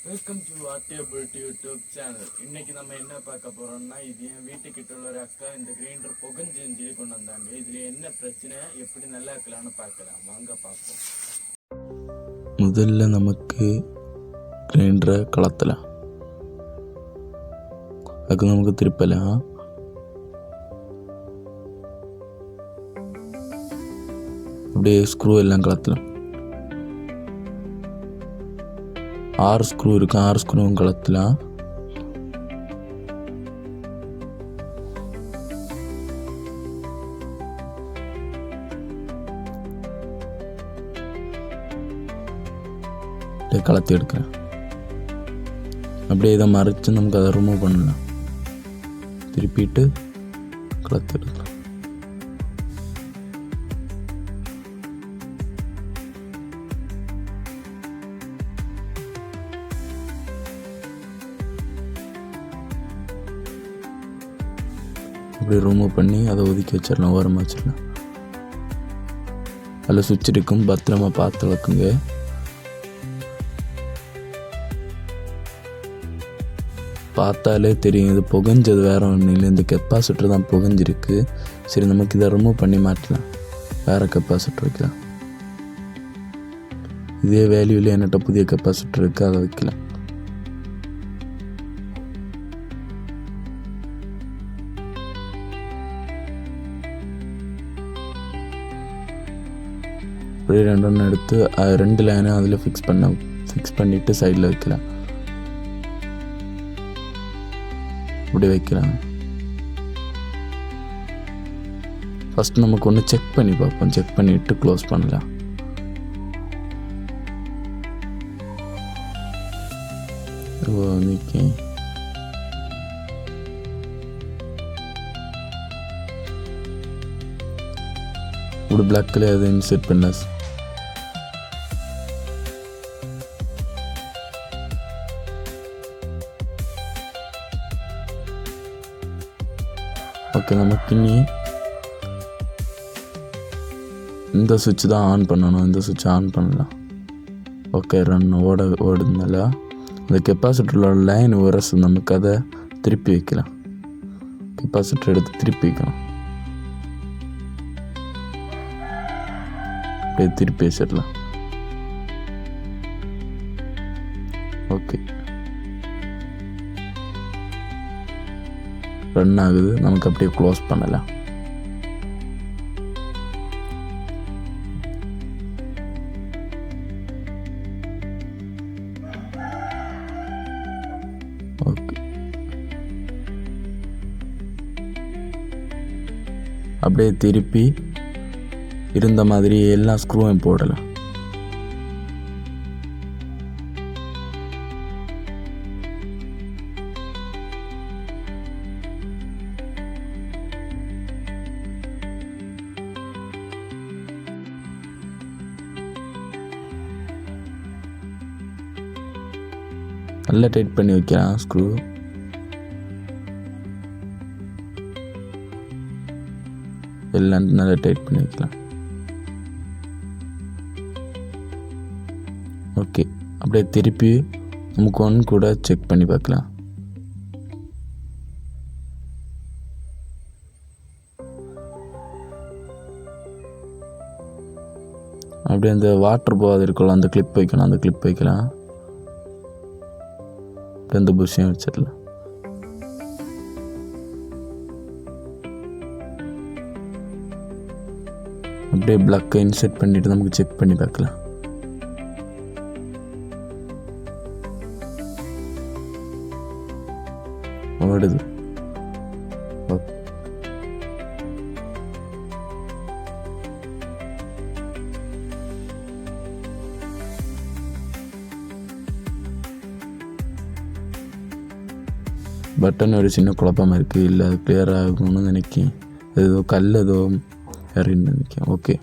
Welcome to ஆர்டியபிள் YouTube channel. இன்னைக்கு நம்ம என்ன பார்க்க போறோம்னா, இது என் வீட்டுக்கிட்ட உள்ள ஒரு அக்கா இந்த கிரைண்டர் புகஞ்சு கொண்டு வந்தாங்க. இதுல என்ன பிரச்சனை, எப்படி நல்லா இருக்கலாம்னு பார்க்கலாம். வாங்க பார்ப்போம். முதல்ல நமக்கு கிரைண்டரை கலத்தலாம். அதுக்கு நமக்கு திருப்பலாம். அப்படியே ஸ்க்ரூ எல்லாம் கலத்தலாம். 6 ஸ்க்ரூ இருக்கு. 6 ஸ்க்ரூவும் கலத்தலாம். கலத்தி எடுக்கிறேன். அப்படியே இதை மறைச்சு நமக்கு அதை ரிமூவ் பண்ணலாம். திருப்பிட்டு கலத்தி எடுக்கலாம். அப்படி ரிமூவ் பண்ணி அதை ஒதுக்கி வச்சிடலாம், ஓரமாக வச்சிடலாம். அதில் சுவிட்ச் இருக்கும், பத்திரமா பார்த்து வைக்குங்க. பார்த்தாலே தெரியும் இது புகஞ்சது, வேற ஒன்றும் இல்லை. இந்த கெப்பாசிட்டர் தான் புகஞ்சிருக்கு. சரி, நமக்கு இதை ரிமூவ் பண்ணி மாட்டலாம், வேறு கெப்பாசிட்டர் வைக்கலாம். இதே வேல்யூவில் என்கிட்ட புதிய கெப்பாசிட்டர் இருக்குது, அதை வைக்கலாம். அப்படியே 2 எடுத்து 2 லைனும் அதில் ஃபிக்ஸ் பண்ணிவிட்டு சைடில் வைக்கலாம். இப்படி வைக்கலாம். ஃபஸ்ட் நமக்கு ஒன்று செக் பண்ணி பார்ப்போம். செக் பண்ணிவிட்டு க்ளோஸ் பண்ணலாம். ஓகே, இப்படி பிளாக்கில் அதை இன்செர்ட் பண்ணலாம். ஓகே, நமக்கு இனி இந்த சுவிட்ச் தான் ஆன் பண்ணணும். இந்த சுவிட்ச் ஆன் பண்ணலாம். ஓகே, ரன் ஓடுனால அந்த கெப்பாசிட்டரோட லைன் உரசு, நமக்கு அதை திருப்பி வைக்கலாம். கெப்பாசிட்டர் எடுத்து திருப்பி வைக்கலாம். அப்படியே திருப்பி வச்சிடலாம். ஓகே, ரன் ஆகுது. நமக்கு அப்படியே க்ளோஸ் பண்ணலாம். ஓகே, அப்படியே திருப்பி இருந்த மாதிரி எல்லா ஸ்க்ரூவையும் போடலாம். நல்லா டைட் பண்ணி வைக்கலாம் ஸ்க்ரூ. எல்லாம் நல்லா டைட் பண்ணி வைக்கலாம். ஓகே, அப்படியே திருப்பி நமக்கு ஒன்று கூட செக் பண்ணி பார்க்கலாம். அப்படியே அந்த வாட்டர் போகாது இருக்கலாம், அந்த கிளிப் வைக்கலாம். அந்த கிளிப் வைக்கலாம். இந்த புஷையும் வச்சிடலாம். அப்படியே பிளக்கை இன்செர்ட் பண்ணிட்டு நமக்கு செக் பண்ணி பார்க்கலாம். ஓடுது. பட்டன் ஒரு சின்ன குழப்பமாக இருக்குது. இல்லை, அது கிளியர் ஆகணும்னு நினைக்கிறேன். ஏதோ கல் ஏதோ நினைக்கிறேன். ஓகே,